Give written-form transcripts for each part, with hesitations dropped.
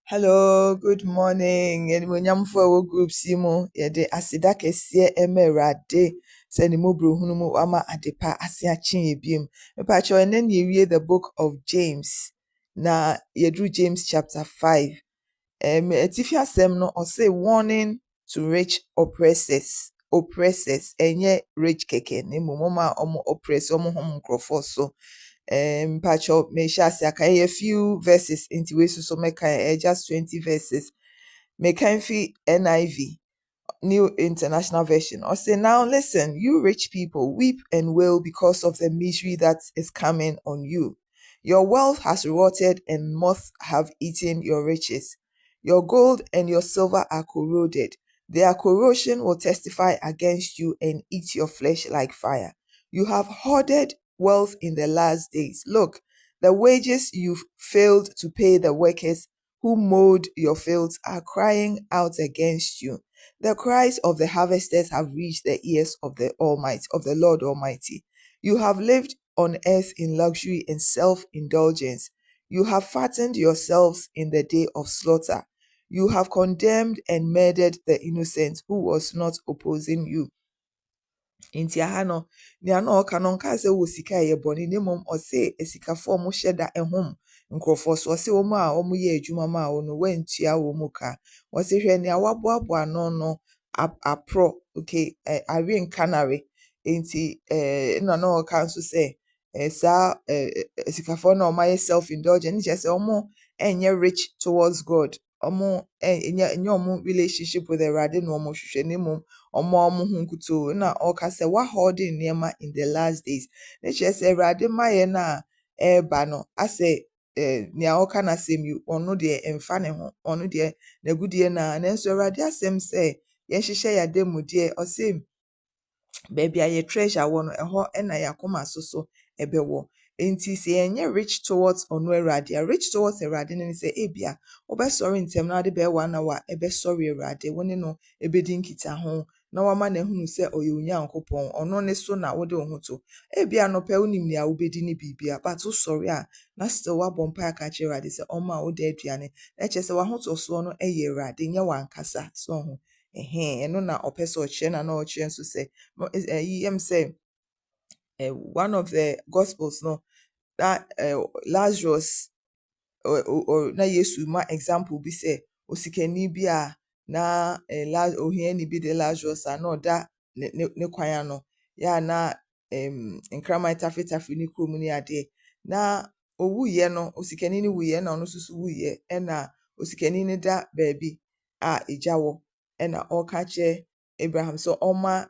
Hello, good morning. Anyone for our group Simo, yede asida kesiye emerade. Send mo bro hunumu wama adepa asia chin bim. Mepacho and then you read the book of James. Na yedru James chapter 5. Etifia sem no or say warning to rich oppressors. Oppressors enye rich keke ne mumoma omo oppress omo hom nkrofo so. Pacho Meshasi akaye a few verses into we so meka just 20 verses. Mekanfi NIV, New International Version. Or say, now listen, you rich people, weep and wail because of the misery that is coming on you. Your wealth has rotted and moths have eaten your riches. Your gold and your silver are corroded. Their corrosion will testify against you and eat your flesh like fire. You have hoarded wealth in the last days. Look, the wages you've failed to pay the workers who mowed your fields are crying out against you. The cries of the harvesters have reached the ears of the Almighty, of the Lord Almighty. You have lived on earth in luxury and self-indulgence. You have fattened yourselves in the day of slaughter. You have condemned and murdered the innocent who was not opposing you. Nti aha no nea na ɔka no nka sɛ wɔ sika yɛ bɔne ne mmom ɔse esikafo ɔmo hyɛ da ɛhom nkurɔfoɔ so ɔse wɔn a ɔmo yɛ adwuma ma wo no wantua wɔn mu ka ɔse hwɛ nea waboaboa ano no aprɔ okay awe nkanare nti na ɔka nso sɛ saa esikafoɔ na ɔmo ayɛ self indulgent ne kyerɛ sɛ ɔmo ɛnyɛ rich towards God ɔmo ɛnyɛ ɔmo relationship with Awurade na ɔmo hwehwɛ ne mmom ɔmo ho nkuto na ɔka sɛ wahɔɔde nneɛma in the last days ne kyerɛ sɛ Awurade mayɛ no a ɛreba no asɛ nea ɔka n'asɛm yi ɔno deɛ ɛmfa ne ho ɔno deɛ n'agudie na nanso Awurade asɛm sɛ yɛnhyehyɛ yɛadamudeɛ ɔsɛ baabi a yɛ treasure wɔ no ɛhɔ ɛna yɛakoma so ɛbɛwɔ nti sɛ yɛnyɛ rich towards ɔno Awurade a rich towards Awurade ne sɛ ebia wobɛsɔre ntɛm na ade bɛyɛ 1 hour ɛbɛsɔre Awurade wo ne no ɛbɛdi nkitaho na wama na hunu sɛ ɔyɛ Onyankopɔn ɔno ne so na wode wo ho to ebia no pɛ wonim nea wobɛdi ne bibia but wo sɔre a na still wabɔ mpa aka kyerɛ Awurade sɛ ɔma a wode aduane na kyerɛ sɛ wahotɔsoɔ no ɛyɛ Awurade nyɛ wankasa so ho ɛno na ɔpɛ sɛ ɔkyerɛ na ɔkyerɛ nso sɛ yɛm sɛ one of the gospels no that Lazarus or na Yesu ma example bi sɛ osikani bi a na ohiani bi de Lazarus a na ɔda ne kwan ano ya na nkraman tafetafe ne kurom ne ade na owuye no osikani ne wuye na ɔno nso wuye ɛna osikani ne da baabi a egya wɔ ɛna ɔka kyerɛ Abraham so ɔma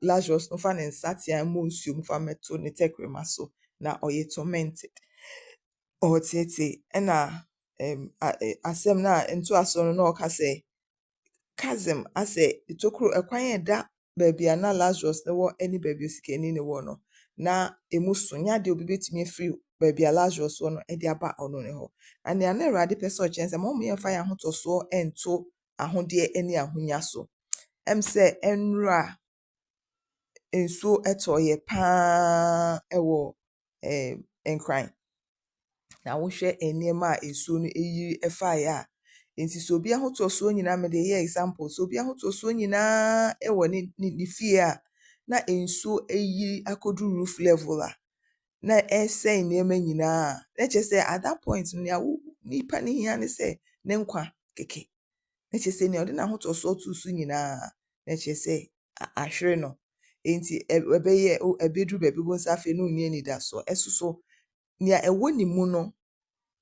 Lazarus no fa ne nsatea mo nsuom fa meto ne tɛkrɛma so na ɔyɛ tormented ɔtete ɛna asɛm na nto aso no na ɔka sɛ chasm asɛ itokuro ɛkwan ɛda baabi a na Lazarus ne wɔ ɛne baabi osikani ne wɔ no na emu so nya de obi betumi afiri baabi a Lazarus wɔ no ɛde aba ɔno ne hɔ na Awurade pɛ sɛ ɔkyerɛ sɛ ma ɔmo yɛmfa yɛn ahotɔsoɔ ɛnto ahodeɛ ɛne ahonya so sɛ ɛnura nsuo ɛtɔɔyɛ paa ɛwɔ nkran na wohwɛ nneɛma a nsuo no ɛyiri ɛfaeɛ a nti sɛ obi ahotɔsoɔ nyinaa mede yɛ example sɛ obi ahotɔsoɔ nyinaa ɛwɔ ne fie a na nsuo ɛyiri akɔdu roof level a na ɛsɛn nneɛma nyinaa na kyerɛ sɛ at that point nea nipa ne hia ne sɛ ne nkwa keke na kyerɛ sɛ nea ɔde n'ahotɔsoɔ to so nyinaa na kyerɛ sɛ ahwere no nti ɛbɛyɛ ɛbɛduru baabi bo nsa afei na onni anidasoɔ ɛsoso nea ɛwɔ ne mu no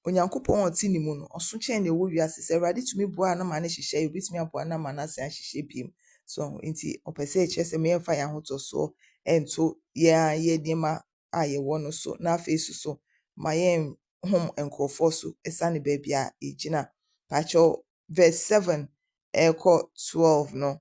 Onyankopɔn ɔte ne mu no ɔso kyɛn na ɛwɔ wiase sɛ Awurade tumi boa na ma ne hyehyɛ obi tumi aboa na ma n'ase ahyehyɛ biem so nti ɔpɛ sɛ ɛkyerɛ sɛ meyɛmfa yɛn ahotɔsoɔ ɛnto yɛ nneɛma a yɛwɔ no so na afei so ma yɛn hom nkurɔfoɔ so ɛsane baabi a ɛgyina pakyɛw verse 7 ɛkɔ 12 no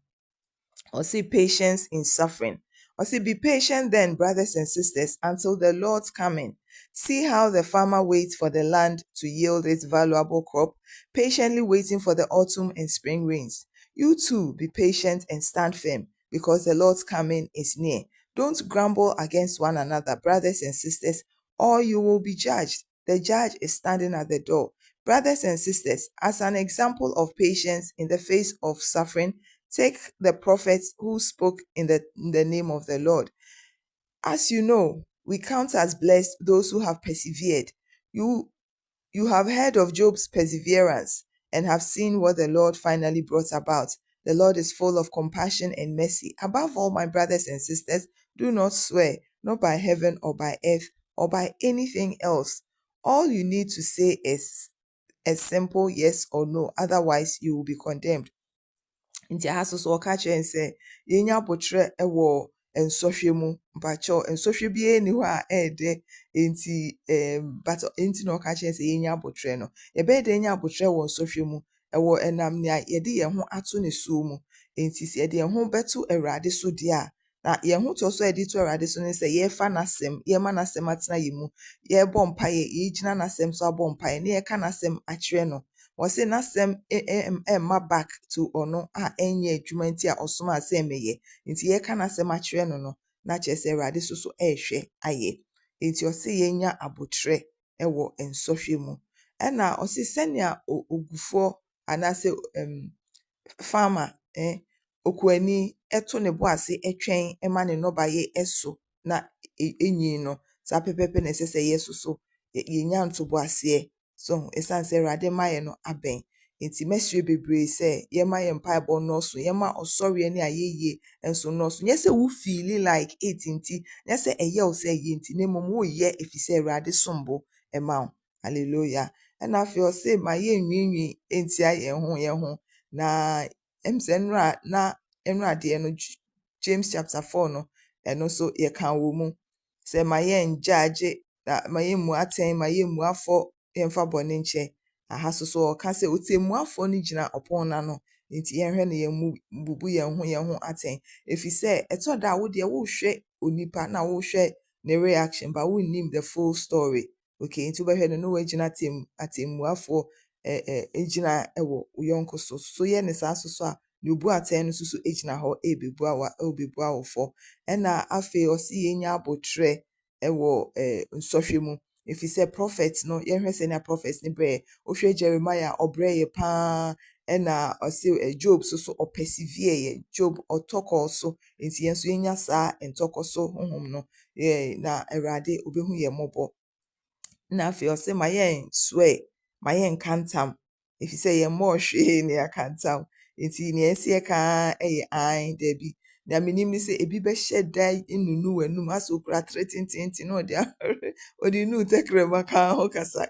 ɔse patience in suffering ɔse be patient then brothers and sisters until the Lord's coming. See how the farmer waits for the land to yield its valuable crop, patiently waiting for the autumn and spring rains. You too be patient and stand firm, because the Lord's coming is near. Don't grumble against one another, brothers and sisters, or you will be judged. The judge is standing at the door. Brothers and sisters, as an example of patience in the face of suffering, take the prophets who spoke in the name of the Lord. As you know, we count as blessed those who have persevered. You have heard of Job's perseverance and have seen what the Lord finally brought about. The Lord is full of compassion and mercy. Above all, my brothers and sisters, do not swear, not by heaven or by earth or by anything else. All you need to say is a simple yes or no, otherwise you will be condemned. Nti aha so ɔka kyerɛ sɛ yɛnya abotrɛ wɔ nsɔhwɛ mu mpakyɛw nsɔhwɛ biara ni hɔ a ɛɛdɛ nti but nti na ɔka kyerɛ sɛ yɛnya abotrɛ no yɛbɛyɛ dɛ yɛnya abotrɛ wɔ nsɔhwɛ mu ɛwɔ ɛnam nea yɛde yɛn ho ato ne so mu nti sɛ yɛde yɛn ho bɛto Awurade so deɛ a na yɛn ho tɔ so a yɛde to Awurade so ne sɛ yɛfa n'asɛm yɛma n'asɛm atena yɛn mu yɛbɔ mpaeɛ yɛgyina n'asɛm so abɔ mpaeɛ ne yɛka n'asɛm akyerɛ no wɔse n'asɛm ɛmma back to ɔno a ɛnyɛ adwuma nti a ɔsoma sɛ ɛmɛyɛ nti yɛka n'asɛm akyerɛ no no na kyerɛ sɛ Awurade so ɛrehwɛ ayɛ nti ɔse yɛnya abotrɛ ɛwɔ nsɔhwɛ mu ɛna ɔse sɛnea ogufoɔ anaasɛ farmer okuani ɛto ne bo ase ɛtwɛn ɛma ne nnɔbaeɛ ɛso na ɛnyin no saa pɛpɛpɛ na ɛsɛ sɛ yɛso so yɛnya ntoboaseɛ so ɛsiane sɛ Awurade ma yɛ no abɛn nti mɛsrɛ bebree sɛ yɛma yɛn mpaebɔ nnɔɔso yɛma ɔsɔreɛ ne ayɛyie nso nnɔɔso nyɛ sɛ wo feeli like it nti nyɛ sɛ ɛyɛ wo sɛ ɛyɛ nti na mmom woyɛ ɛfiri sɛ Awurade sombo ɛma wo hallelujah ɛna afei ɔse ma yɛnwiinwii ntia yɛn ho na sɛ nnura adeɛ no James chapter 4 no ɛno so yɛka wɔ mu sɛ ma yɛn gyaagye na ma yɛn mu atɛn ma yɛn mu afɔ yɛmfa bɔne nkyɛ aha so ɔka sɛ otemmuafoɔ no gyina ɔpɔn n'ano nti yɛnhwɛ no yɛn mu bubu yɛn ho atɛn ɛfiri sɛ ɛtɔ da a wo deɛ wohwɛ onipa na wohwɛ ne reaction but wonnim the full story okay nti wobɛhwɛ no na wagyina atemmuafoɔ gyina ɛwɔ wo yɔnko so yɛ ne saa so a na obu atɛn no so gyina hɔ ɛbɛbua wo fɔ ɛna afei ɔse yɛnya abotrɛ ɛwɔ nsɔhwɛ mu ɛfiri sɛ prophet no yɛhwɛ sɛ na prophet ne brɛ wohwɛ Jeremiah ɔbrɛ yɛ paa ɛna ɔse Job so ɔpersevere yɛ Job ɔtɔkɔ so nti yɛn so yɛnya saa ntɔkɔ so honhom no na Awurade obɛhu yɛ mmɔbɔ na afei ɔse ma yɛn swear ma yɛn kantam ɛfiri sɛ yɛn mmɔɔ hwee ne yɛakantam nti nea ɛsi yɛka ɛyɛ an dabi na menim ne sɛ ebi bɛhyɛ da nnunu w'anum asɛ okura tere tententen na ɔde nu tɛkrɛma ka ho kasa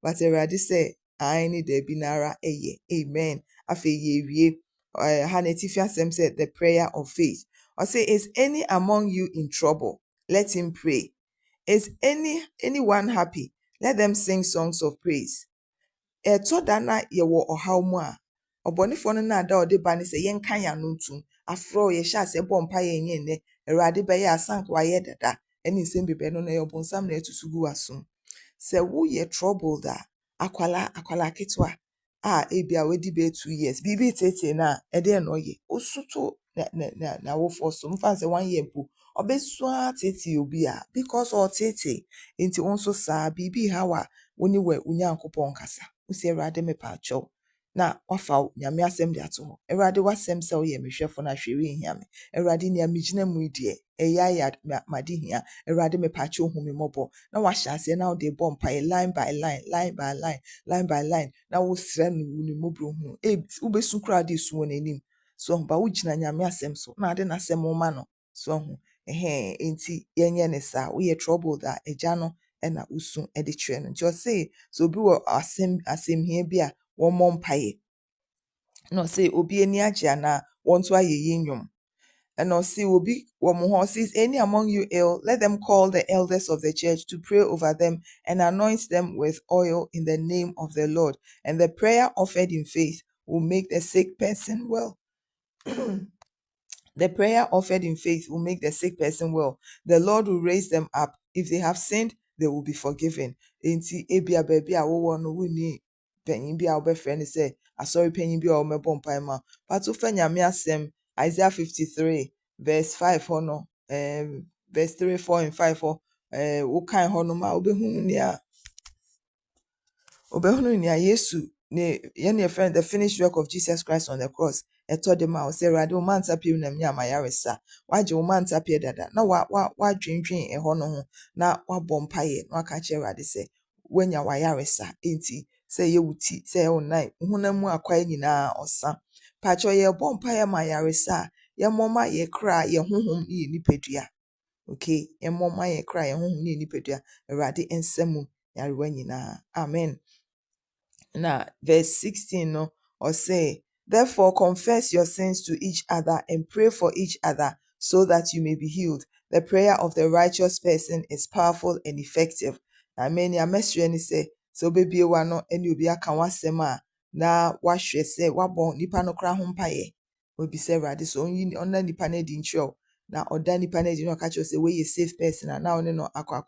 but Awurade sɛ an ne dabi nara ɛyɛ amen afei yɛwie ha na atifi asɛm sɛ the prayer of faith ɔsɛ is any among you in trouble let him pray is anyone happy let them sing songs of praise ɛtɔ da na yɛwɔ ɔhaw mu a ɔbɔnefoɔ no na da ɔde ba ne sɛ yɛnka yɛn ano ntum afrɛ yɛhyɛ ase bɔ mpa yɛnyɛ nnɛ Awurade bɛyɛ asanka wayɛ dada ɛne nsɛm bibɛ no na yɛ ɔbonsam na ɛtutu gu wasom sɛ woyɛ trouble da akwala ketewa a ebia wadi bɛ 2 years biribi tete na ɛdeɛ na ɔyɛ osuto na wofoɔ so mfa sɛ 1 year mpo ɔbɛsua tete obi a because ɔtete nti wo nso saa biribi hawa woni wɔ Onyankopɔn kasa wosi Awurade mepaakyɛw na wafa Nyame asɛm de ato hɔ Awurade wasɛm sɛ woyɛ mehwɛfo na hwɛ hia me Awurade nea megyina mu die ɛyɛ made hia Awurade mepaakyɛw hu me mmɔbɔ na wahyɛ ase na wode bɔ mpae line by line na wosrɛ no wo ne mmɔbɔ hu wobɛsu kora de su wɔ n'anim so ba wogyina Nyame asɛm so na ade n'asɛm woma no so hu enti yɛnyɛ ne saa woyɛ trouble da agya no ɛna usu ɛde kyerɛ no nti ɔse so obi wɔ asɛmhia bi a wɔmmɔ mpaeɛ na ɔse obi ani agye ana wɔnto ayɛyi nnwom ɛna ɔse obi wɔ mo hɔ ɔse any among you ill let them call the elders of the church to pray over them and anoint them with oil in the name of the Lord and the prayer offered in faith will make the sick person well. The prayer offered in faith will make the sick person well. The Lord will raise them up. If they have sinned, they will be forgiven. Enti ebia baby a wo no woni panyin bi a wo be friend say asori panyin bi a wo mebɔ mpae ma. But wo fa Nyame asɛm Isaiah 53 verse 5 ho no verse 3 4 and 5 ho wo kan ho no ma wo be hu ni a obehunu nia Yesu ne ye ne friend the finished work of Jesus Christ on the cross. Eto de ma o se Awurade o man tapie na me amayaresa. Waje o man tapie dada. Na wa dwendwen ho no ho na wa bɔ mpaye na waka che Awurade se wanya wayaresa enti se ye wuti se ye onai honam mu akwa nyina osa. Pacho ye bɔ mpaye ma yaresa ye moma ye kra ye honhom ne nipadua. Okay, ye moma ye kra ye honhom ne nipadua. Awurade ensam yarewa nyina. Amen. Now, verse 16, no, or say, therefore confess your sins to each other and pray for each other so that you may be healed. The prayer of the righteous person is powerful and effective. Amen. Ya mesre ni say, so baby wano eni obi aka wasema na wahwe say wabon nipa no kra ho mpaye. Obi say rade so onyi onna nipa na di nchro na oda nipa na di no ka cho say we safe person na one no akwa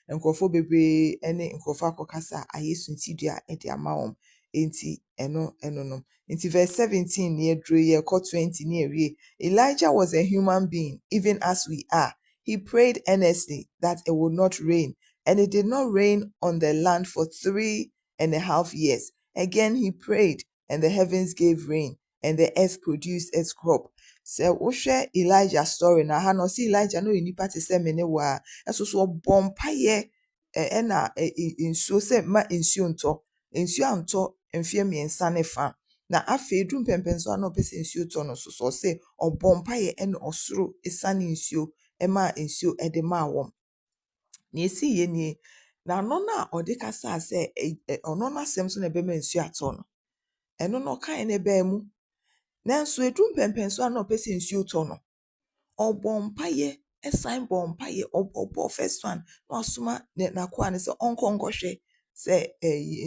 nkrofo bebre ene nkrofo akokasa ayesu ntidua e de ama won enti eno no enti verse 17 near dro ye 20 near we Elijah was a human being even as we are. He prayed earnestly that it would not rain, and it did not rain on the land for 3.5 years. Again he prayed, and the heavens gave rain, and the earth produced its crop. So wohwe Elijah story na ha no see Elijah no nipa te se mene wa eso so bompaye na nsuo se ma nsuo anto mfie miensa ne fa na afa edu mpempenso na opese nsuo to no so se obompaye na osoro esane nsuo ma nsuo de ma wom na esi ye ni na no na ode kasa se ono na sem so na be ma nsuo ato no eno no kan ne ba mu nanso edu mpempenso na opese nsuo to no obompaye esan bompaye obo first one na osoma na kwa ne se onkonkɔhwɛ se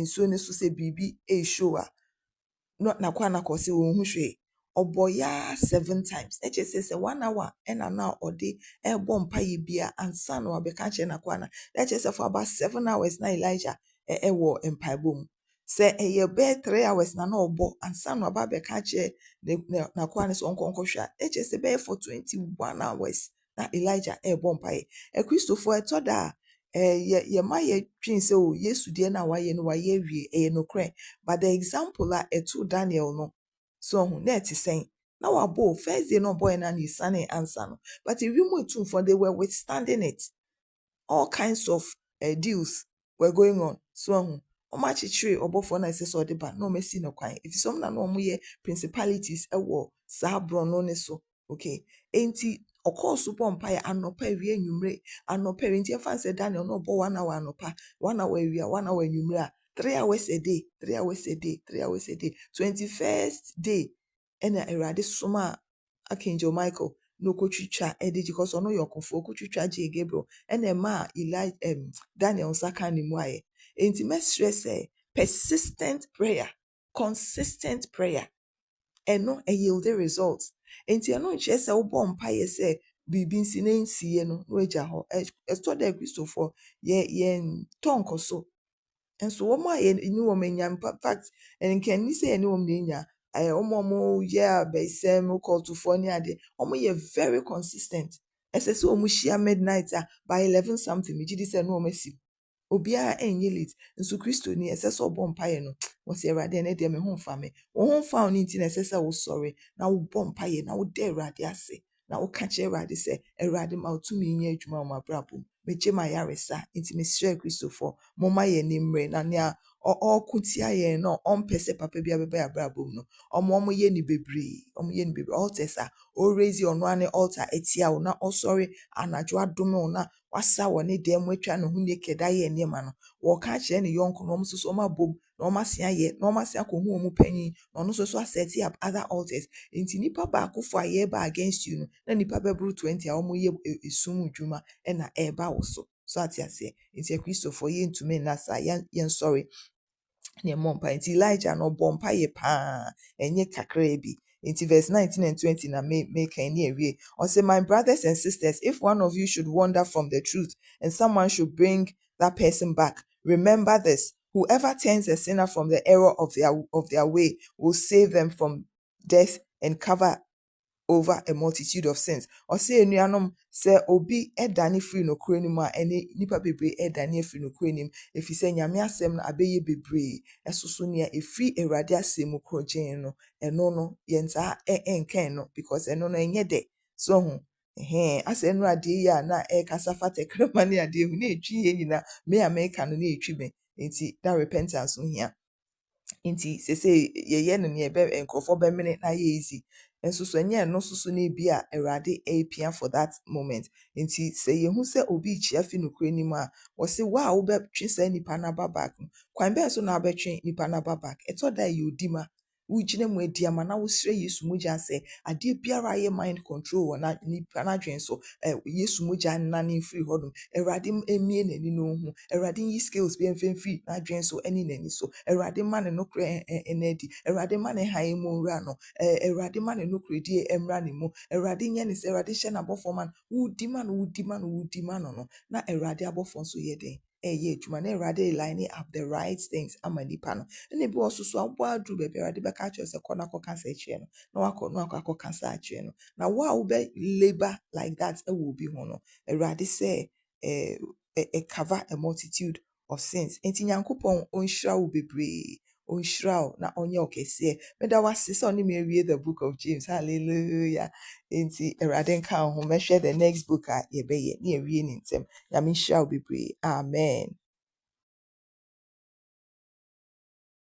nsuo ne so se bibi show a na kwa na kɔ se wo hu hwɛ oboya 7 times eche se 1 hour na ode ebo mpaye bia ansa na wabeka che na kwa na eche se for about 7 hours na Elijah wo mpaebom se ye be 3 hours na obo ansa na wabeka che na kwa ne so onkonkɔhwɛ eche se be for 21 hours na Elijah ebo mpaye Christopher etoda ye ma ye twin se o Yesu die na waye no waye wie no kre but the example eto Daniel no so na eti na wabo first day no boy na ni sane answer no but if you move for they were withstanding it. All kinds of deals were going on so omachichire obofo na ese so de ba no mesi no kwan if some na no omoye principalities ewo sabro no ne so okay enti okoso bompa ya anopa wie anwumre anopa enti e fan say Daniel no bo 1 hour anopa 1 hour wie 1 hour anwumre 3 hours a day 3 hours a day 3 hours a day 21st day ena erade soma Archangel Michael no kotwitwa ediji because ono yokofo kotwitwa je Gabriel ena ma Daniel saka ni mu aye enti mesre say persistent prayer consistent prayer eno yield the results enti eno nche se wo bom paye se bibi nsi na nsiye no weja ho esto de Christopher ye tonkoso enso wo ma ye ni wo menya fact en can ni say ni wo menya omo yeah besem call to phone ade omo ye very consistent ss omo shia midnight by 11 something me gidi say no omo si obia enye late nso Kristo ni ss obom paye no wo se Awurade na de me ho mfa me wo ho mfa oni nti na ss wo sorry na wo bom paye na wo de Awurade ase na wo ka che Awurade se Awurade ma otumi nya adwuma ma brabo meche ma yaresa nti me sre Christopher moma ye nimre na nea kutia ye no pese papa bia beba ya brabo no omo ye ni bebre altars o raise your no ane altar etia wo na sorry anajo adome na wasa wo ne dem atwa no hu nekeda ye ne ma no wo ka kire ne yonko no so so ma bom na omasia ye na omasia ko hu omu panyin no no so set up other altars nti nipa ba akofo aye ba against you no na nipa bebru 20 a omo ye esum dwuma na eba wo so atiase nti Christopher ye ntumi na sa yen sorry ne mompa nti Elijah no bompa ye pa enye kakra bi nti verse 19 and 20 na make any awie or say my brothers and sisters if one of you should wander from the truth and someone should bring that person back remember this whoever turns a sinner from the error of their way will save them from death and cover over a multitude of sins. Or say enuanom se obi edane free no kuranim a ene nipa bebre edane free no kuranim efi se nyame asem na abeye bebre esoso ne efi Awurade asem krogen no eno no yenta enken no because eno no enye de so ho asa enu ade ya na kasa fate kremane ade hu na etwi ye nyina me America no na etwi me enti that repentance ho hia inti sese ye no ne be enkofo be mene na ye easy enso so enye no so na bi a Awurade apia for that moment inti se ye hu se obi chia fi no kura nim a wo se wa wo be twe sa nipa na babak kwan be so na be twe nipa na babak eto da ye odima wo gina mu adi ama na wo sre Yesu muja se ade biara ye mind control na nipa na dwen so Yesu muja na ne free hodum Awurade emie nani no hu Awurade yi skills bi enfemfi na dwen so ani nani so Awurade ma ne no kra enedi Awurade ma ne han mu wura no Awurade ma ne no kra die emra ne mu Awurade nye ne se Awurade hye na bofo man wo di man no na Awurade abofo so ye den ye adwuma na Awurade line up the right things amanipa no na bi also so abo adu be Awurade be ka kyo se kona koka sa kire no na wakọ no akọ sa kire no na wo be labor like that e will be ho no Awurade say cover a multitude of sins enti nyankopon onhyira wo bebre onhyira na onye okese meda wase se oni me read the book of James hallelujah enti Awurade nka ho me share the next book a ye be ye na ye wie ni ntem ya me hyira wo bebre amen.